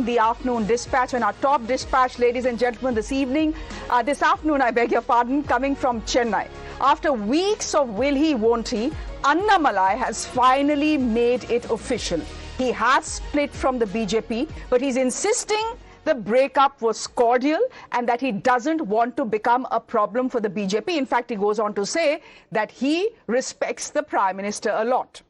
the afternoon dispatch, and our top dispatch, ladies and gentlemen, this afternoon, I beg your pardon, coming from Chennai. After weeks of will he, won't he, Annamalai has finally made it official. He has split from the BJP, but he's insisting the breakup was cordial and that he doesn't want to become a problem for the BJP. In fact, he goes on to say that he respects the Prime Minister a lot.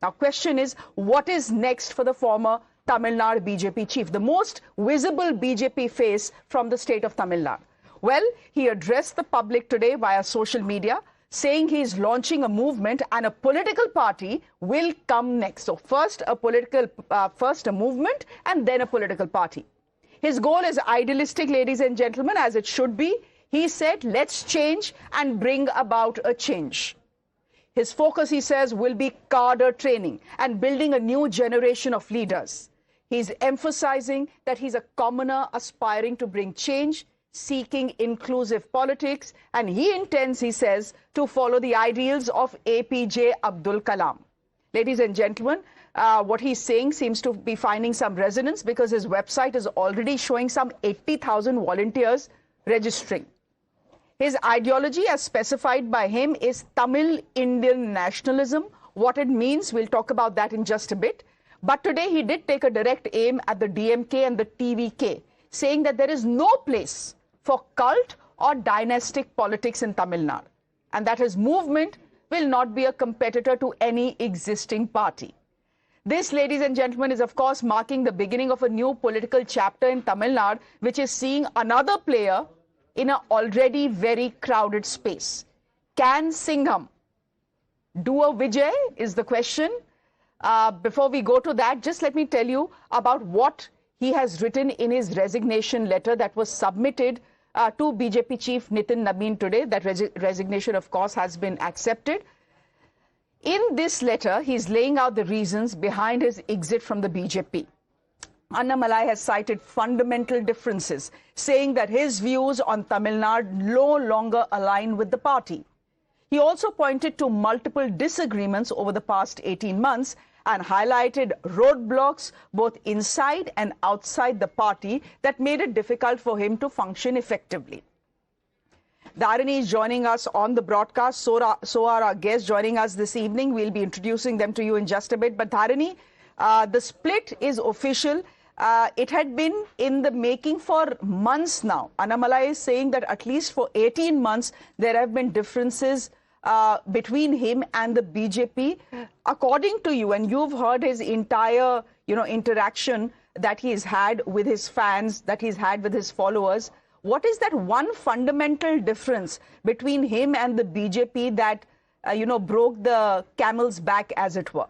Now, question is, what is next for the former Tamil Nadu BJP chief, the most visible BJP face from the state of Tamil Nadu? Well, he addressed the public today via social media, saying he's launching a movement and a political party will come next. So first a movement and then a political party. His goal is idealistic, ladies and gentlemen, as it should be. He said, let's change and bring about a change. His focus, he says, will be cadre training and building a new generation of leaders. He's emphasizing that he's a commoner aspiring to bring change, seeking inclusive politics, and he intends, he says, to follow the ideals of APJ Abdul Kalam. Ladies and gentlemen, what he's saying seems to be finding some resonance because his website is already showing some 80,000 volunteers registering. His ideology, as specified by him, is Tamil Indian nationalism. What it means, we'll talk about that in just a bit. But today he did take a direct aim at the DMK and the TVK, saying that there is no place for cult or dynastic politics in Tamil Nadu, and that his movement will not be a competitor to any existing party. This, ladies and gentlemen, is of course marking the beginning of a new political chapter in Tamil Nadu, which is seeing another player in an already very crowded space. Can Singham do a Vijay is the question. Before we go to that, just let me tell you about what he has written in his resignation letter that was submitted to BJP chief Nitin Nabin today. That resignation, of course, has been accepted. In this letter, he's laying out the reasons behind his exit from the BJP. Annamalai has cited fundamental differences, saying that his views on Tamil Nadu no longer align with the party. He also pointed to multiple disagreements over the past 18 months and highlighted roadblocks both inside and outside the party that made it difficult for him to function effectively. Dharani is joining us on the broadcast. So are our guests joining us this evening. We'll be introducing them to you in just a bit. But Dharani, the split is official. It had been in the making for months now. Annamalai is saying that at least for 18 months, there have been differences between him and the BJP. According to you, and you've heard his entire, interaction that he's had with his fans, that he's had with his followers, what is that one fundamental difference between him and the BJP that, broke the camel's back, as it were?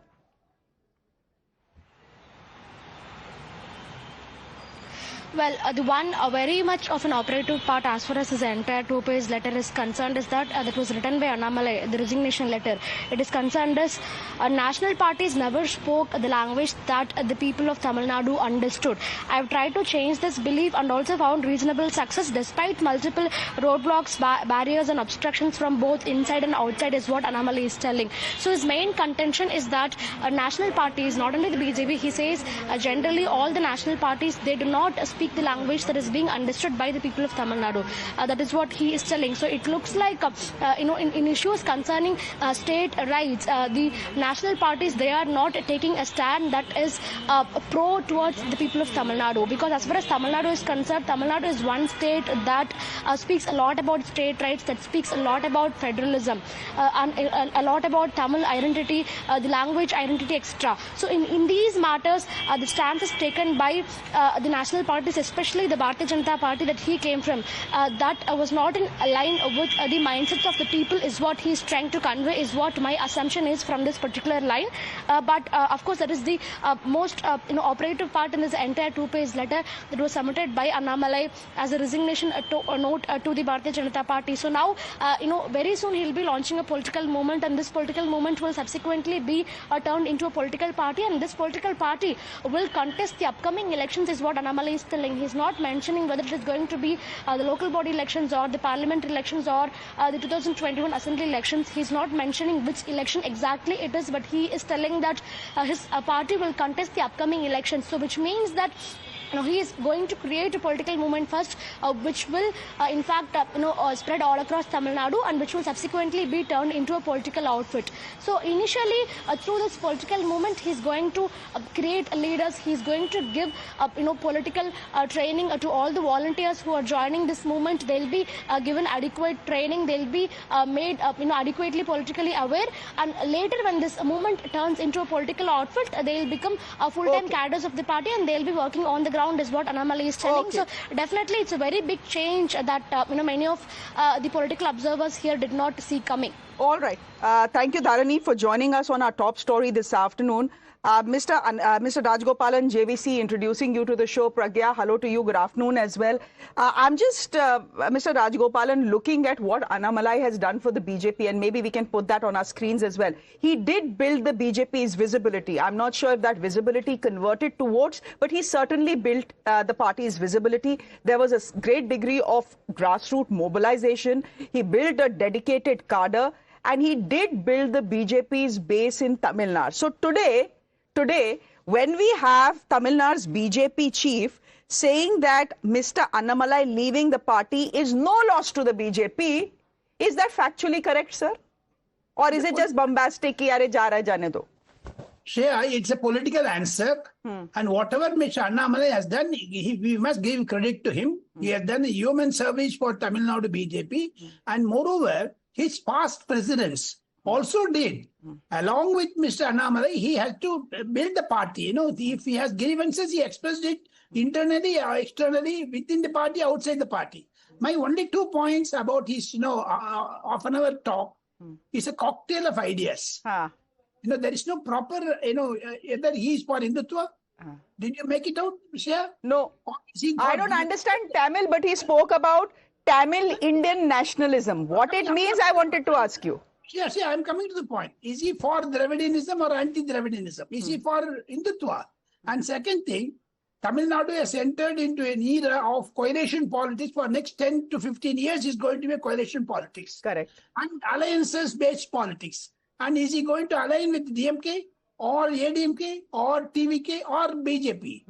Well, the one very much of an operative part as far as his entire two-page letter is concerned is that that was written by Annamalai, the resignation letter. It is concerned as national parties never spoke the language that the people of Tamil Nadu understood. I have tried to change this belief and also found reasonable success despite multiple roadblocks, barriers and obstructions from both inside and outside is what Annamalai is telling. So his main contention is that national parties, not only the BJP, he says generally all the national parties, they do not speak the language that is being understood by the people of Tamil Nadu. That is what he is telling. So it looks like, in issues concerning state rights, the national parties, they are not taking a stand that is pro towards the people of Tamil Nadu. Because as far as Tamil Nadu is concerned, Tamil Nadu is one state that speaks a lot about state rights, that speaks a lot about federalism, and a lot about Tamil identity, the language identity, etc. So in these matters, the stance is taken by the national parties, especially the Bharatiya Janata Party that he came from, that was not in line with the mindsets of the people is what he is trying to convey, is what my assumption is from this particular line. But of course, that is the most operative part in this entire two-page letter that was submitted by Annamalai as a resignation note to the Bharatiya Janata Party. So now, very soon he'll be launching a political movement, and this political movement will subsequently be turned into a political party, and this political party will contest the upcoming elections is what Annamalai is telling. He's not mentioning whether it is going to be the local body elections or the parliament elections or the 2021 assembly elections. He's not mentioning which election exactly it is, but he is telling that his party will contest the upcoming elections. So which means that he is going to create a political movement first, which will, in fact, spread all across Tamil Nadu, and which will subsequently be turned into a political outfit. So initially, through this political movement, he's going to create leaders. He's going to give, political training to all the volunteers who are joining this movement. They'll be given adequate training. They'll be made, adequately politically aware. And later, when this movement turns into a political outfit, they'll become full-time cadres of the party, and they'll be working on the ground, is what Annamalai is telling. So definitely it's a very big change that many of the political observers here did not see coming. All right. Thank you, Dharani, for joining us on our top story this afternoon. Mr. Rajagopalan JVC introducing you to the show. Pragya, hello to you. Good afternoon as well. I'm just, Mr. Rajagopalan, looking at what Annamalai has done for the BJP, and maybe we can put that on our screens as well. He did build the BJP's visibility. I'm not sure if that visibility converted to votes, but he certainly built the party's visibility. There was a great degree of grassroots mobilization. He built a dedicated cadre, and he did build the BJP's base in Tamil Nadu. So today, when we have Tamil Nadu's BJP chief saying that Mr. Annamalai leaving the party is no loss to the BJP, is that factually correct, sir? Or is it just bombastic, ki are ja raha hai, jane do? Shreya, it's a political answer. And whatever Mr. Annamalai has done, we must give credit to him. He has done a human service for Tamil Nadu BJP. And moreover, his past presidents also did. Along with Mr. Annamalai, he has to build the party. If he has grievances, he expressed it internally or externally, within the party, outside the party. My only 2 points about his, half an hour talk is a cocktail of ideas. There is no proper, either he is for Hindutva. Did you make it out, Shreya? No. I don't understand Tamil, but he spoke about Tamil Indian nationalism. What it means, I wanted to ask you. Yes, I'm coming to the point. Is he for Dravidianism or anti-Dravidianism? Is he for Hindutva? And second thing, Tamil Nadu has entered into an era of coalition politics. For next 10 to 15 years is going to be a coalition politics. Correct. And alliances-based politics. And is he going to align with DMK or ADMK or TVK or BJP?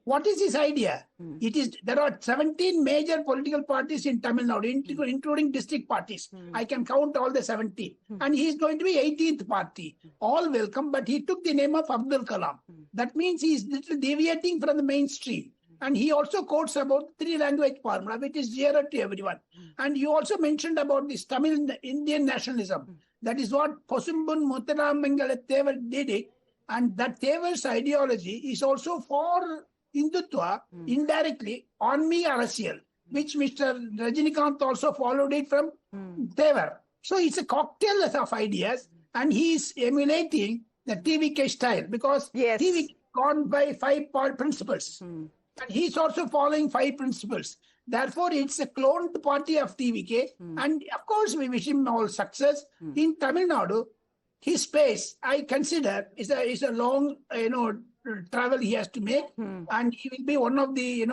What is his idea? There are 17 major political parties in Tamil Nadu, including district parties. I can count all the 17. And he is going to be 18th party. All welcome, but he took the name of Abdul Kalam. That means he is little deviating from the mainstream. And he also quotes about three-language formula, which is dearer to everyone. And you also mentioned about this Tamil Indian nationalism. That is what Posumbun Muthuramangal Thevar did it. And that Thevar's ideology is also for Hindutva, indirectly, on me Arasial, which Mr. Rajinikanth also followed it from Thevar. So it's a cocktail of ideas, and he is emulating the TVK style, because TVK gone by 5 principles. And he's also following 5 principles. Therefore, it's a cloned party of TVK. And of course, we wish him all success. In Tamil Nadu, his space, I consider, is a long, travel he has to make. And he will be one of the,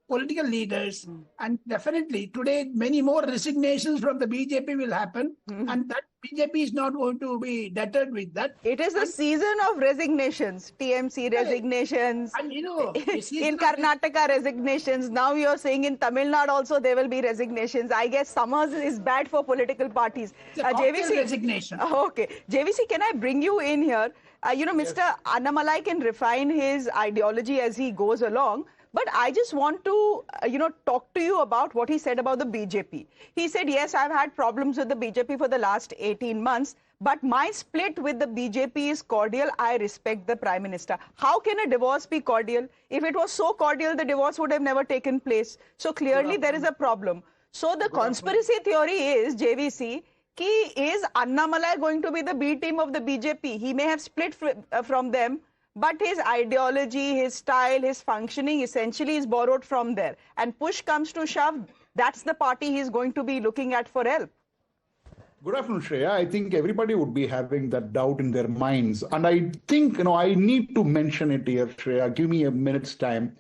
political leaders. And definitely, today, many more resignations from the BJP will happen. And that BJP is not going to be deterred with that. It is a season of resignations. TMC resignations. And, in Karnataka resignations. Now you're saying in Tamil Nadu also there will be resignations. I guess summers is bad for political parties. JVC resignation. Okay. JVC, can I bring you in here? Mr. Annamalai can refine his ideology as he goes along. But I just want to, talk to you about what he said about the BJP. He said, yes, I've had problems with the BJP for the last 18 months, but my split with the BJP is cordial. I respect the Prime Minister. How can a divorce be cordial? If it was so cordial, the divorce would have never taken place. So clearly there is a problem. So the conspiracy theory is, JVC, is Annamalai going to be the B team of the BJP? He may have split from them, but his ideology, his style, his functioning essentially is borrowed from there. And push comes to shove, that's the party he's going to be looking at for help. Good afternoon, Shreya. I think everybody would be having that doubt in their minds. And I think, I need to mention it here, Shreya. Give me a minute's time.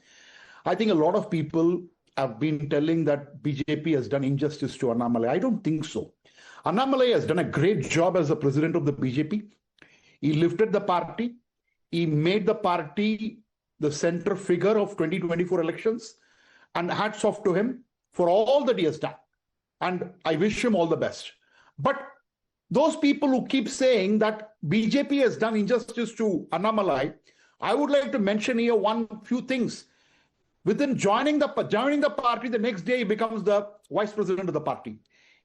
I think a lot of people have been telling that BJP has done injustice to Annamalai. I don't think so. Annamalai has done a great job as the president of the BJP. He lifted the party. He made the party the center figure of 2024 elections. And hats off to him for all that he has done. And I wish him all the best. But those people who keep saying that BJP has done injustice to Annamalai, I would like to mention here few things. Within joining the party, the next day he becomes the vice president of the party.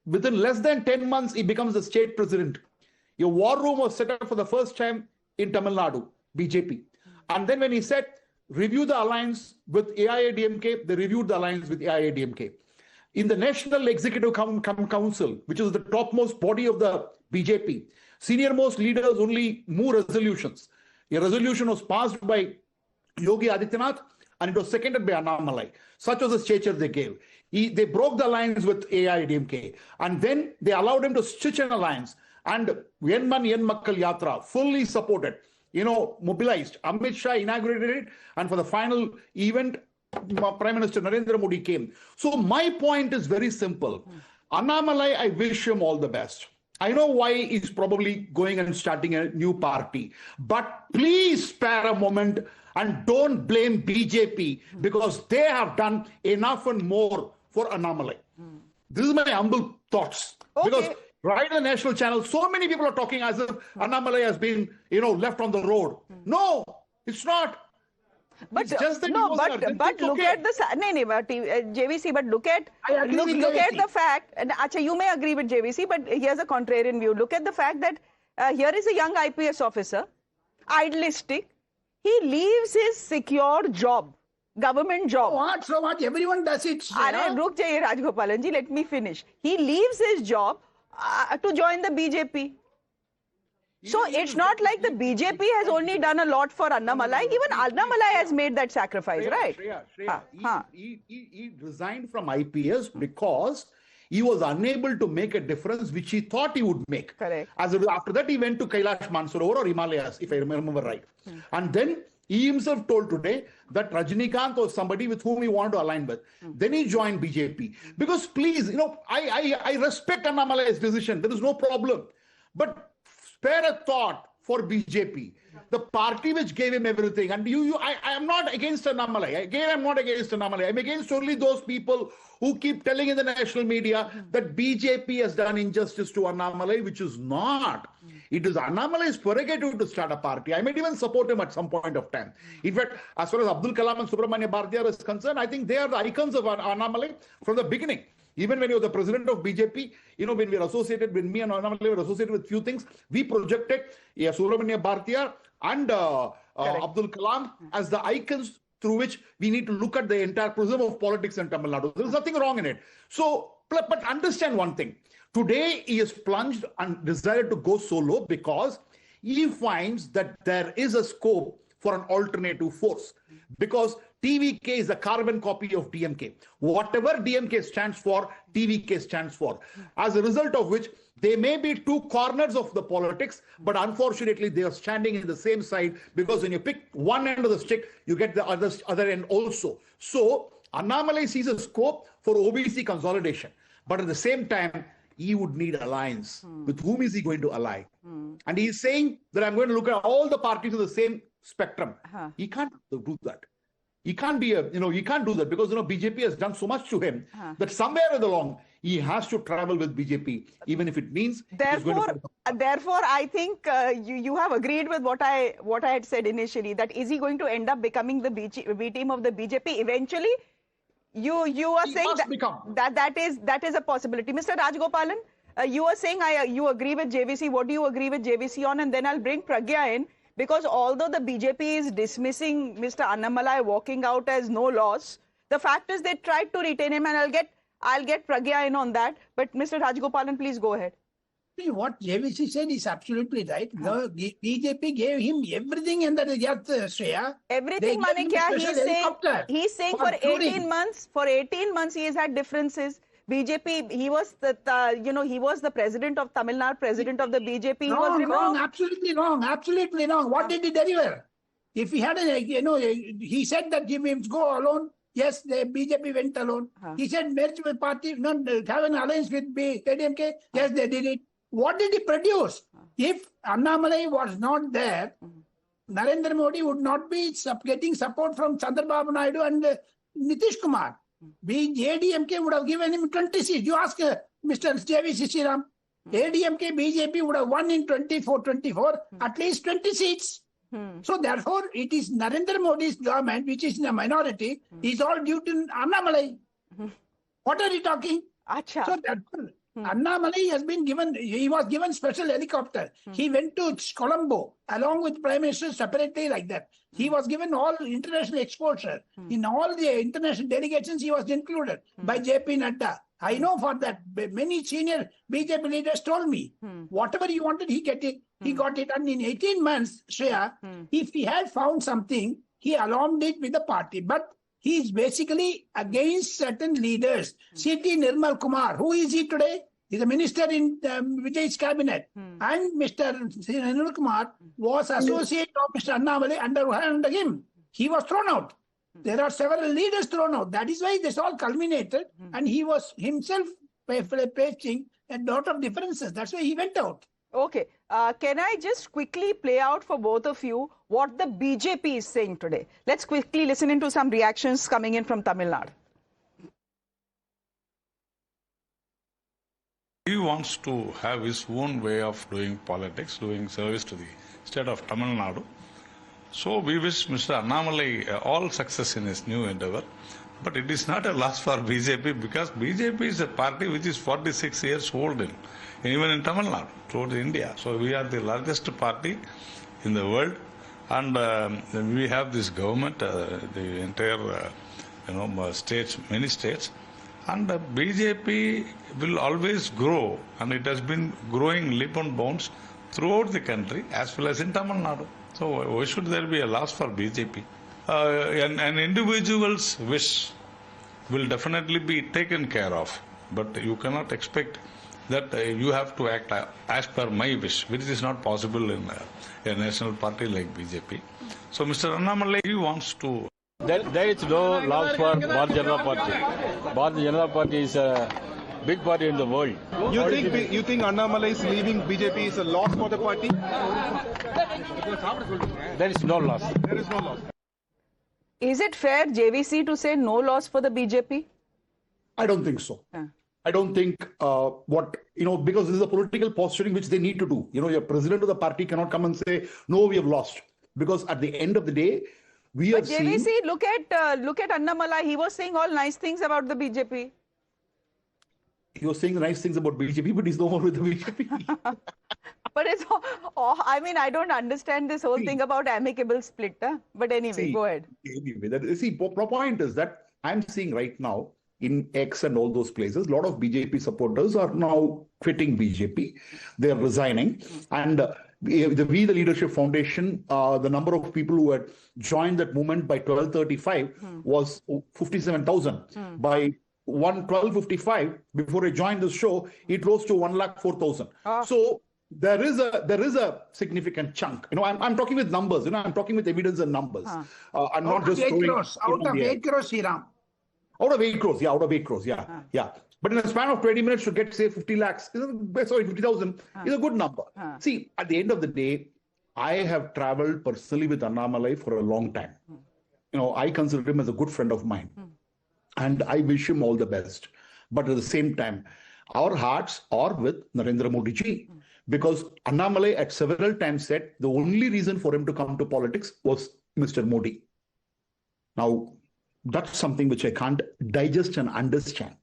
Within less than 10 months, he becomes the state president. Your war room was set up for the first time in Tamil Nadu, BJP. And then when he said, review the alliance with AIADMK, they reviewed the alliance with AIADMK. In the National Executive Council, which is the topmost body of the BJP, senior-most leaders only move resolutions. A resolution was passed by Yogi Adityanath and it was seconded by Annamalai. Such was the stature they gave. They broke the alliance with AIADMK and then they allowed him to stitch an alliance. And Yenman Yen Makkal Yatra fully supported, mobilized. Amit Shah inaugurated it, and for the final event, Prime Minister Narendra Modi came. So my point is very simple. Annamalai, I wish him all the best. I know why he's probably going and starting a new party. But please spare a moment and don't blame BJP because they have done enough and more for Annamalai. This is my humble thoughts. Okay. Because right on the national channel, so many people are talking as if Annamalai has been, left on the road. No, it's not. But just that but look at the JVC. But look at the fact. And you may agree with JVC, but here's a contrarian view. Look at the fact that here is a young IPS officer, idealistic. He leaves his secure job, government job. So what? Everyone does it. Ruk jaye Rajagopalan ji, let me finish. He leaves his job to join the BJP. So it's not like the BJP has only done a lot for Annamalai. Even Annamalai has made that sacrifice, right? He resigned from IPS because he was unable to make a difference which he thought he would make. Correct. After that, he went to Kailash Mansarovar or Himalayas, if I remember right. And then he himself told today that Rajinikanth was somebody with whom he wanted to align with. Then he joined BJP. Because please, I respect Annamalai's decision. There is no problem. But spare a thought for BJP, the party which gave him everything. And I am not against Annamalai. Again, I'm not against Annamalai. I'm against only those people who keep telling in the national media that BJP has done injustice to Annamalai, which is not. It is Annamalai's prerogative to start a party. I might even support him at some point of time. In fact, as far as Abdul Kalam and Subramania Bhartiya is concerned, I think they are the icons of Annamalai from the beginning. Even when he was the president of BJP, when we were associated, when me and Annamalai were associated with few things, we projected Subramania Bhartiya and Abdul Kalam as the icons through which we need to look at the entire prism of politics in Tamil Nadu. There is nothing wrong in it. So, but understand one thing. Today, he is plunged and decided to go solo because he finds that there is a scope for an alternative force. Because TVK is a carbon copy of DMK. Whatever DMK stands for, TVK stands for. As a result of which, they may be two corners of the politics, but unfortunately, they are standing in the same side because when you pick one end of the stick, you get the other end also. So, Annamalai sees a scope for OBC consolidation. But at the same time, he would need alliance. With whom is he going to ally? And he is saying that I'm going to look at all the parties in the same spectrum. He can't do that. He can't be he can't do that because, BJP has done so much to him that somewhere along he has to travel with BJP, even if it means. Therefore, I think you have agreed with what I had said initially, that is he going to end up becoming the B team of the BJP eventually? You are saying that is a possibility. Mr. Rajagopalan, you are saying you agree with JVC. What do you agree with JVC on? And then I'll bring Pragya in. Because although the BJP is dismissing Mr. Annamalai walking out as no loss, the fact is they tried to retain him, and I'll get Pragya in on that. But Mr. Rajagopalan, please go ahead. See, what JVC said is absolutely right. The BJP gave him everything in that Shreya. Everything, mane kya? He's saying for 18 months. For 18 months, he has had differences. BJP, he was the president of Tamil Nadu, president of the BJP. Wrong, absolutely wrong, absolutely wrong. What did he deliver? If he had he said that he will go alone. Yes, the BJP went alone. He said merge with party, have an alliance with ADMK. Yes, they did it. What did he produce? If Annamalai was not there, Narendra Modi would not be getting support from Chandrababu Naidu and Nitish Kumar. ADMK would have given him 20 seats. You ask Mr. JVC Sreeram. ADMK, BJP would have won in 24, at least 20 seats. So therefore, it is Narendra Modi's government, which is in a minority, is all due to Annamalai. What are you talking? Acha. So therefore, Annamalai has been given, he was given special helicopter. He went to Colombo along with Prime Minister separately like that. He was given all international exposure. In all the international delegations, he was included by JP Nadda. I know for that. Many senior BJP leaders told me, whatever he wanted, he get it. He got it. And in 18 months, Shreya, if he had found something, he alarmed it with the party. But he is basically against certain leaders. C.T. Nirmal Kumar, who is he today? He's a minister in Vijay's cabinet. And Mr. Nirmal Kumar was associate of Mr. Annamalai under him. He was thrown out. There are several leaders thrown out. That is why this all culminated. And he was himself facing a lot of differences. That's why he went out. Okay. Can I just quickly play out for both of you what the BJP is saying today? Let's quickly listen into some reactions coming in from Tamil Nadu. He wants to have his own way of doing politics, doing service to the state of Tamil Nadu. So we wish Mr. Annamalai all success in his new endeavor. But it is not a loss for BJP because BJP is a party which is 46 years old even in Tamil Nadu, throughout India. So we are the largest party in the world, and we have this government, the entire states, many states, and BJP will always grow, and it has been growing leap and bounds throughout the country as well as in Tamil Nadu. So why should there be a loss for BJP? An individual's wish will definitely be taken care of, but you cannot expect that you have to act as per my wish, which is not possible in a national party like BJP. So Mr. Annamalai, he wants to... There is no loss for Bharatiya Janata Party. Bharatiya Janata Party is a big party in the world. You think Annamalai is leaving BJP is a loss for the party? There is no loss. There is no loss. Is it fair, JVC, to say no loss for the BJP? I don't think so. I don't think because this is a political posturing which they need to do. Your president of the party cannot come and say, no, we have lost. Because at the end of the day, we have seen... JVC, look at Annamalai. He was saying all nice things about the BJP. He was saying nice things about BJP, but he's no more with the BJP. But it's, I don't understand this whole thing about amicable split. But anyway, go ahead. The point is that I'm seeing right now in X and all those places, a lot of BJP supporters are now quitting BJP. They're resigning. And We the Leadership Foundation, the number of people who had joined that movement by 12:35 was 57,000. By 12:55, before I joined the show, it rose to 104,000. So there is a significant chunk. I'm talking with numbers. I'm talking with evidence and numbers. I'm not just throwing out of 8 crores, Sreeram. Out of 8 crores, out of 8 crores, yeah. But in a span of 20 minutes to get, say, 50 lakhs, 50,000 is a good number. See, at the end of the day, I have traveled personally with Annamalai for a long time. I consider him as a good friend of mine. And I wish him all the best. But at the same time, our hearts are with Narendra Modi ji. Because Annamalai at several times said the only reason for him to come to politics was Mr. Modi. Now, that's something which I can't digest and understand.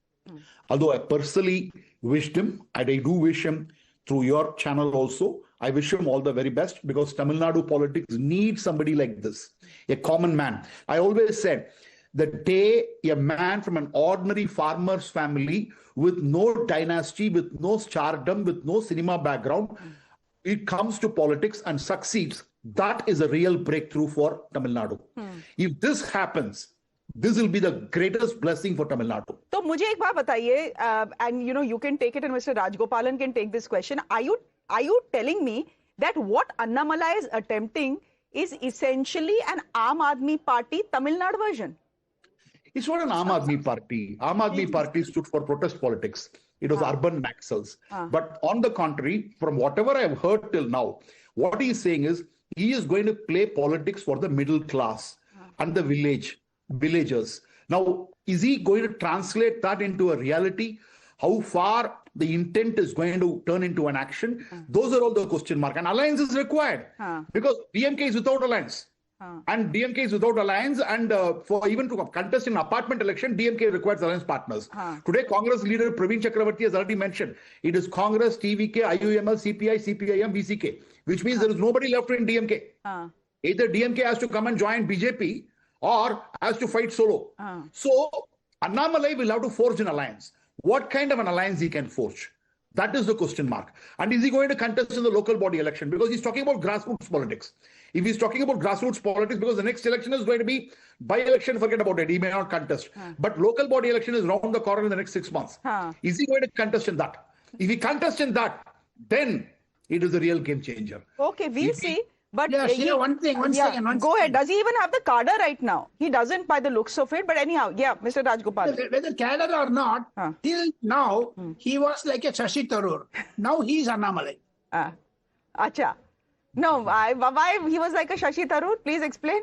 Although I personally wished him, and I do wish him through your channel also, I wish him all the very best because Tamil Nadu politics needs somebody like this, a common man. I always said, the day a man from an ordinary farmer's family with no dynasty, with no stardom, with no cinema background, it comes to politics and succeeds, that is a real breakthrough for Tamil Nadu. If this happens, this will be the greatest blessing for Tamil Nadu. So, मुझे एक बात बताइए, and you can take it, and Mr. Rajagopalan can take this question. Are you telling me that what Annamalai is attempting is essentially an Aam Aadmi Party Tamil Nadu version? It's not an Aam Aadmi Party. Aam Aadmi Party stood for protest politics. It was urban Naxals. But on the contrary, from whatever I've heard till now, what he's saying is he is going to play politics for the middle class and the villagers. Now, is he going to translate that into a reality? How far the intent is going to turn into an action? Those are all the question mark. And alliance is required because DMK is without alliance. And DMK is without alliance, and for even to contest in an apartment election, DMK requires alliance partners. Today, Congress leader Praveen Chakravarti has already mentioned it is Congress, TVK, IUML, CPI, CPIM, VCK, which means there is nobody left in DMK. Either DMK has to come and join BJP or has to fight solo. So, Annamalai will have to forge an alliance. What kind of an alliance he can forge? That is the question mark. And is he going to contest in the local body election? Because he's talking about grassroots politics. If he's talking about grassroots politics, because the next election is going to be by-election, forget about it. He may not contest. But local body election is round the corner in the next 6 months. Is he going to contest in that? If he contests in that, then it is a real game changer. Okay, we'll see. But yeah, one second. Go ahead. Does he even have the cadre right now? He doesn't by the looks of it. But anyhow, yeah, Mr. Rajagopalan. Whether cadre or not, till now, he was like a Shashi Tharoor. Now he is Annamalai. Acha. No, why he was like a Shashi Tharoor? Please explain.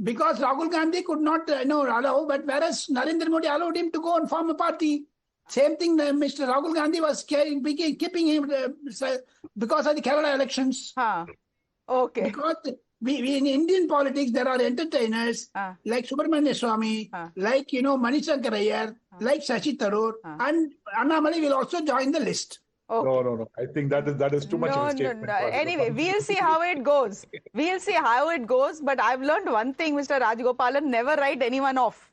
Because Rahul Gandhi could not allow, but whereas Narendra Modi allowed him to go and form a party. Same thing, Mr. Rahul Gandhi was keeping him because of the Kerala elections. Okay. Because we in Indian politics, there are entertainers like Subramanya Swamy, like, Mani Shankar Iyer, like Shashi Tharoor, and Annamalai will also join the list. Okay. No. I think that is too much of a statement. No. Anyway, we'll see how it goes. But I've learned one thing, Mr. Rajagopalan, never write anyone off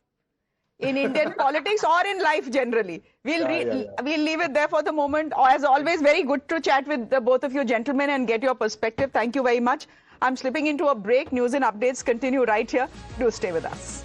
in Indian politics or in life generally. We'll leave it there for the moment. As always, very good to chat with both of you gentlemen and get your perspective. Thank you very much. I'm slipping into a break. News and updates continue right here. Do stay with us.